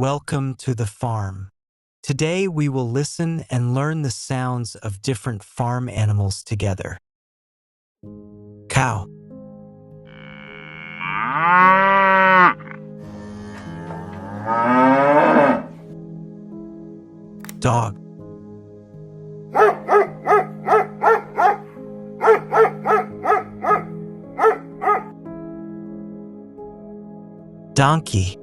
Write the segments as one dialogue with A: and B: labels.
A: Welcome to the farm. Today we will listen and learn the sounds of different farm animals together. Cow. Dog. Donkey.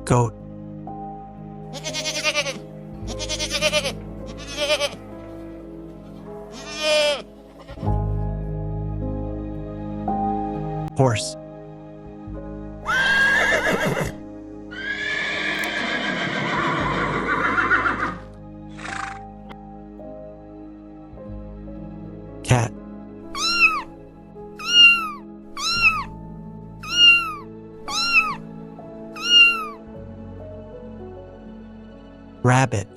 A: Goat. Horse. Cat. Rabbit.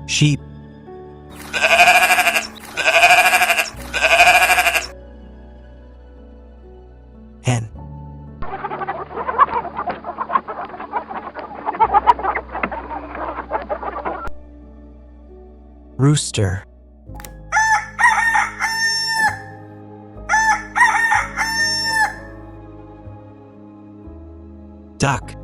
A: Sheep. Hen. Rooster. Duck.